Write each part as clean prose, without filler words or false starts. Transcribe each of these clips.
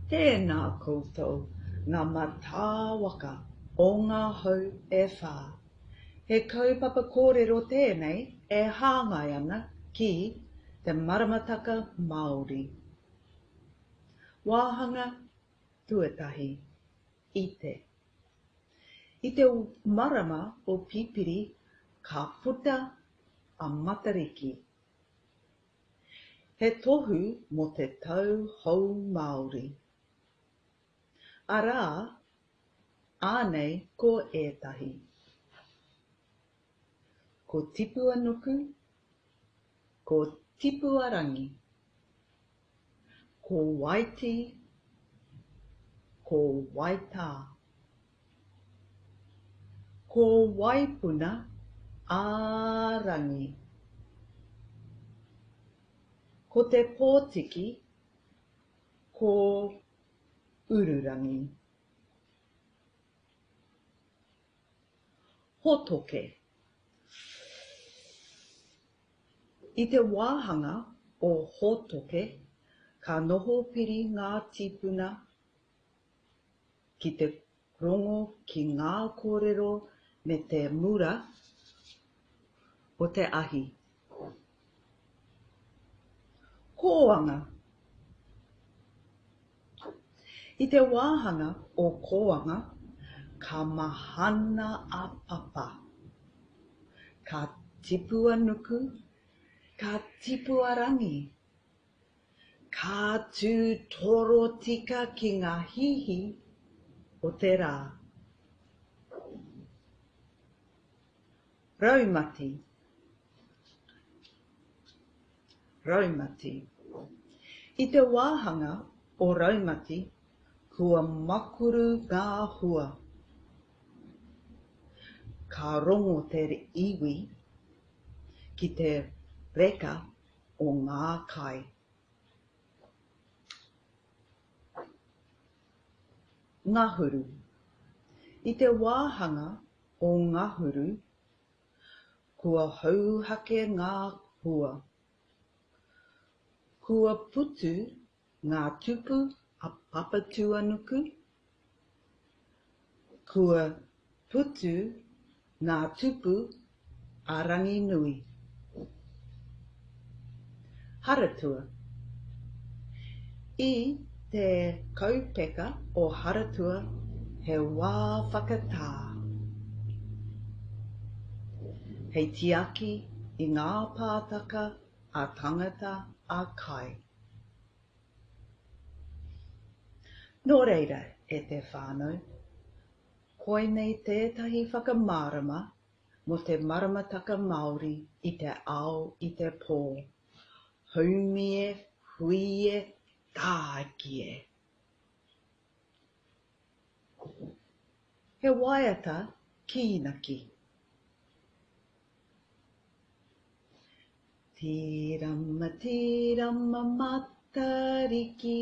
Tēnā koutou ngā matāwaka o ngā hau e whā. He kaupapa kōrero tēnei e hāngai ana ki te maramataka Māori. Wāhanga tuatahi i te. I te marama o pipiri ka puta a matariki. He tohu mo te tau hou Māori. Arā, ānei ko ētahi. Ko tipua nuku, ko tipua rangi. Ko waiti, ko waitā. Ko waipuna ārangi. Ko te pōtiki, ko ururangi. Hotoke. I te wāhanga o hotoke, ka noho piri ngā tipuna ki te rongo ki ngā kōrero me te mura o te ahi. Kōanga. I te wāhanga o kōanga, ka mahana a papa. Ka tipua nuku, ka tipua rangi. Ka tū toro tika ki ngā hihi o te rā. Raumati. Raumati. I te wāhanga o raumati, kua makuru ngā hua. Ka rongo te iwi ki te reka o ngā kai. Ngahuru. I te wāhanga o ngahuru, kua hauhake ngā hua. Kua putu ngā tupu a papatua nuku. Kua putu ngā tupu a rangi nui. Haratua. I te kaupeka o haratua he wā whakatā. Hei tiaki i ngā pātaka a tangata a kai. Nō reira e te whānau, koinei tētahi whakamārama mo te maramataka Māori i te ao i te pō. Haumie, huie, tākie. He waiata kīnaki. Tirama, tirama matariki,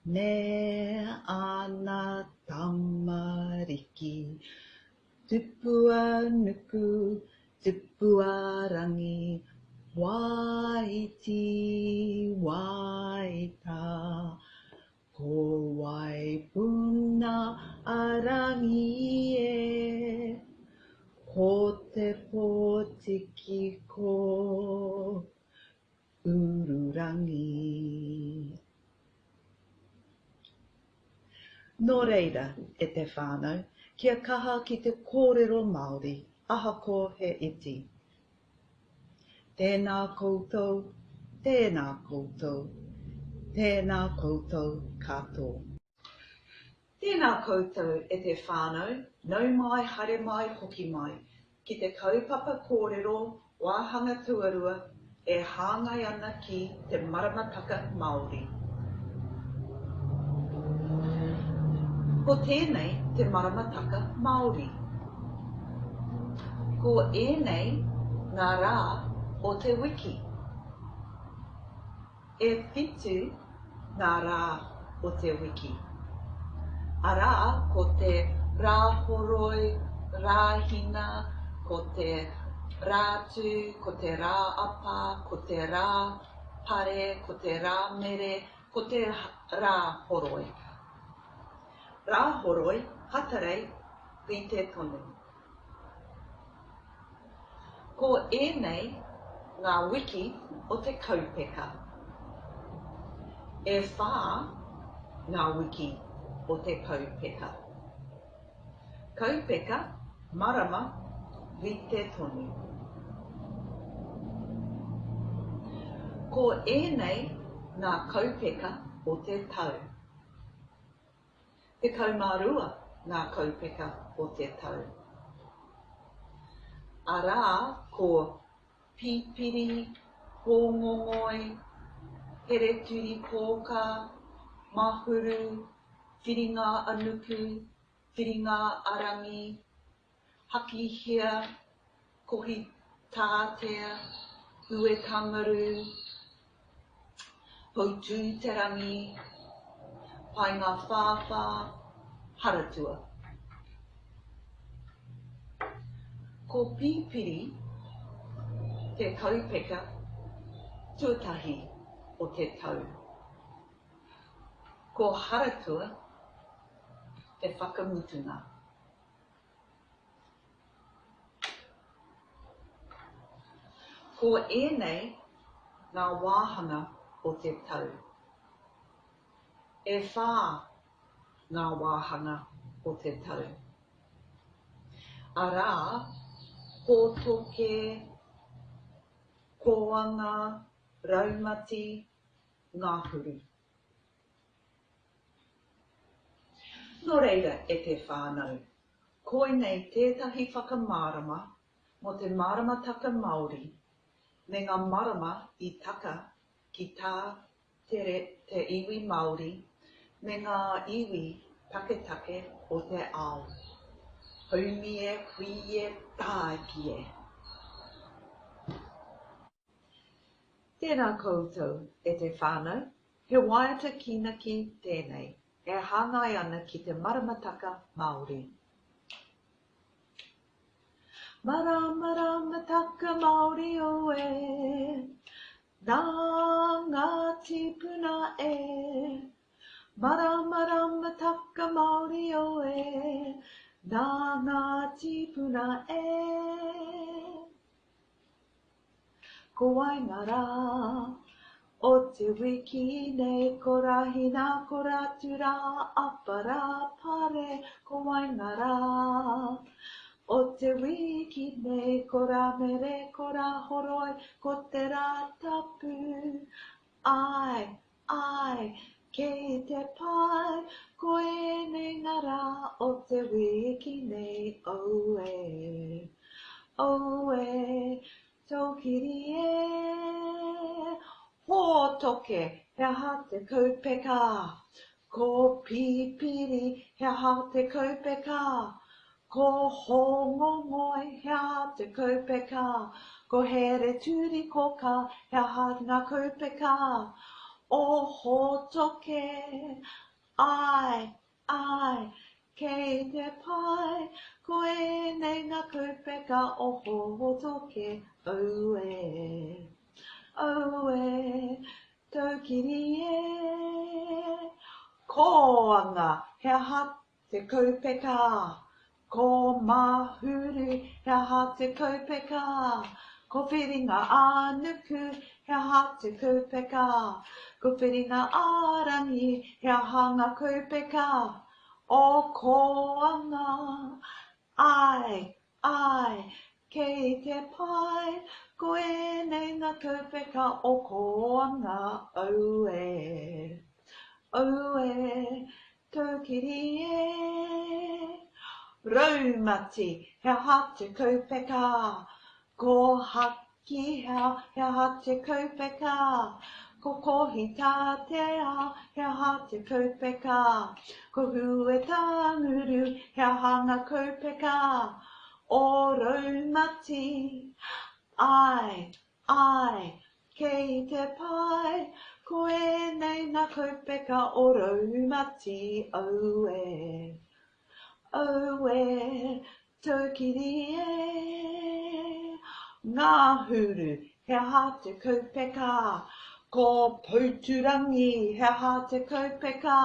ne ana tamariki. Tupua nuku, tupua rangi, waiti, waita. Ko waipuna arangi e, ko te pōtiki ko ururangi. Nō reira e te whānau, kia kaha ki te kōrero Māori, ahako he iti. Tēnā koutou, tēnā koutou, tēnā koutou katoa. Tēnā koutou e te whānau, nau mai, haere mai, hoki mai, ki te kaupapa kōrero, wāhanga tuarua, e hāngai ana ki te maramataka Māori. Ko tēnei te maramataka Māori. Ko ēnei ngā rā o te wiki. E whitu ngā rā o te wiki. Arā ko te rāhoroi, rāhina, ko te rātu, ko te rāapa, ko te rā pare, ko te rā mere, ko te rā horoi. rāhoroi, hatarei, i te tonu. Ko ēnei ngā wiki o te kaupeka. E whā ngā wiki o te kaupeka. Kaupeka, marama, i te tonu. Ko ēnei ngā kaupeka o te tau. Te kaumārua ngā kaupeka o te tau. Arā ko pipiri, hōngongoi, hereturi pōka, mahuru, whiringa anuku, whiringa arangi, hakihia, kohi tātea, ue kangaru, hautu te rangi, painga whāwhā, haratua. Ko pipiri, te kaupeka, tuatahi o te tau. Ko haratua, te whakamutunga. Ko ēnei ngā wāhanga o te tau. E whā ngā wāhanga o te tau. Arā, hōtoke, koanga, raumati, ngāhuru. Nō reira e te whānau, koinei tētahi whakamārama mo te māramataka Māori, me ngā marama I taka ki tā te iwi Māori, me ngā iwi take o te ao. Haumie, huie, tākie. Tēnā koutou e te whānau, he waiata kina ki tēnei, e hāngai ana ki te maramataka Māori. Maramataka Māori oe, nā ngāti puna e. Maramataka Māori oe, nā ngāti puna e. Ko waingara, o te wiki nei, ko rahina, ko ratura, apara pare, ko waingara. O te wiki nei, ko ramere, ko rahoroi, ko te rātapu. Ai, kei te pai, ko ēnei ngara o te wiki nei, oe, taukiri e. Hōtoke, he aha te kaupeka, ko pipiri, he aha te kaupeka, ko hōngongoi, he aha te kaupeka, ko hereturi koka, he aha ngā kaupeka. O hōtoke, ai, kei te pai, ko ēnei ngā kaupeka o hōtoke, oe, taukiri e. Koanga, he aha te kaupeka, ko mahuru, he aha te kaupeka, ko whiringa anuku, he aha te kaupeka, ko whiringa arangi, he aha ngā kaupeka. O koanga, ai, kei te pai, ko ēnei ngā kaupeka o koanga, oe, taukiri e. Raumati, he aha te kaupeka, ko haki, he aha te kaupeka, ko kohi tātea, he aha te kaupeka, ko hue tānguru, he aha ngā kaupeka. O raumati, ai, kei te pai, ko ēnei ngā kaupeka o raumati, oe, taukiri e. Ngā huru, he aha te kaupeka, ko pouturangi, he aha te kaupeka,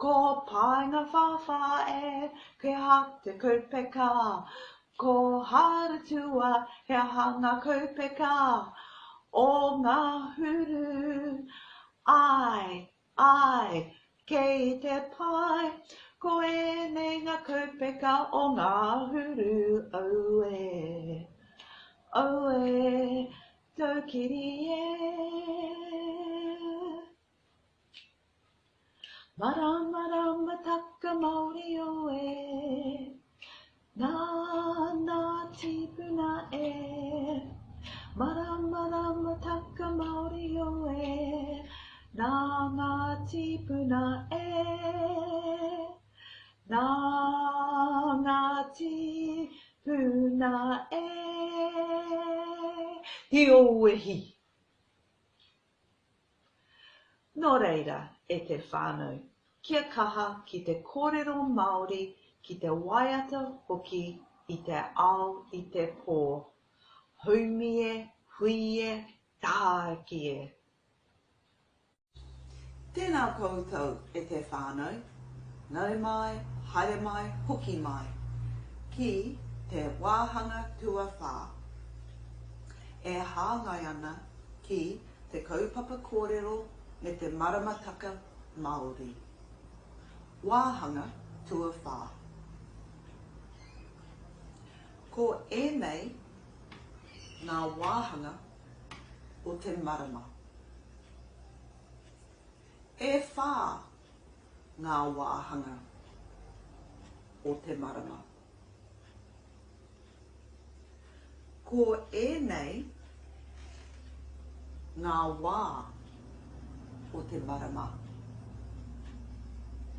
Ko painga whawha e, ke hate kaupeka. Ko haratua, he hanga kaupeka. O ngā huru, ai, kei te pai. Ko ēnei ngā kaupeka o ngā huru, oe, taukiri e. Marama taka Mauri oe, nā tipuna e. Marama taka Mauri oe, nā tipuna e. Nā tipuna e. He oehi. Nō reira e te whānau, kia kaha ki te kōrero Māori ki te waiata hoki i te ao i te pō. Haumie, huie, tākie. Tēnā koutou e te whānau, nau mai, haere mai, hoki mai, ki te wāhanga tuawhā. E hāngai ana ki te kaupapa kōrero me te maramataka Māori. Wāhanga tuawhā. Ko ēnei ngā wāhanga o te marama. E whā ngā wāhanga o te marama. Ko ēnei ngā wā o te marama.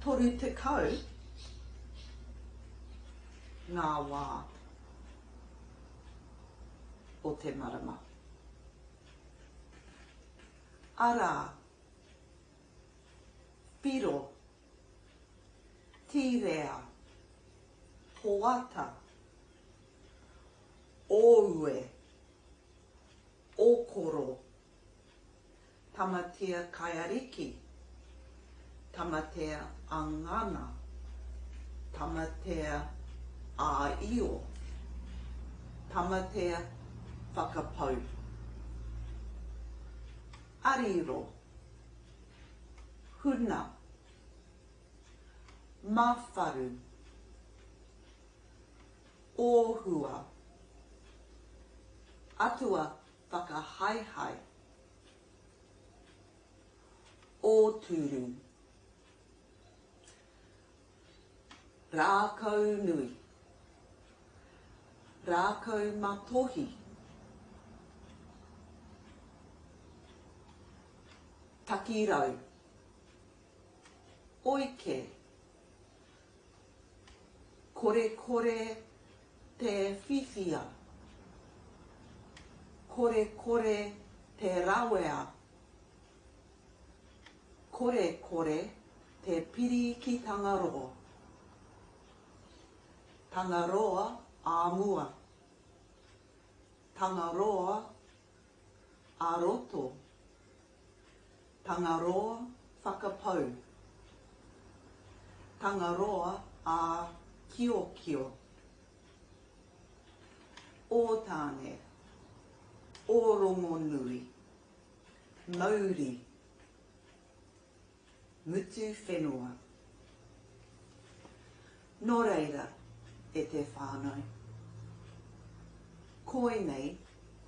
Toru te kau ngā wā o te marama. Ara, piro, tirea, hoata, oue, okoro, tamatea kaiariki, tamatea angana, tamatea āio, tamatea whakapau. Ariro, huna, mawharu, ōhua, atua whakahaihai, ōturu, rākau nui, rākau matohi, takirau, oike, kore te whiwhia, kore te rawea, kore te piri ki tangaroa, tangaroa āmua, tangaroa āroto, tangaroa whakapau, tangaroa ā kiokio, ōtāne, ōrongo nui, Māori, mutu whenua. Nō reira e te whānau. Koinei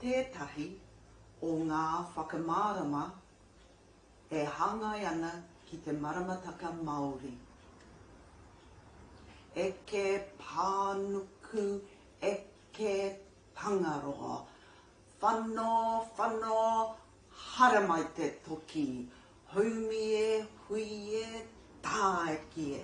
tētahi o ngā whakamārama e hangai ana ki te maramataka Māori. Eke pānuku, eke pangaroa, whano, haramai te toki, haumie, huie, tākie.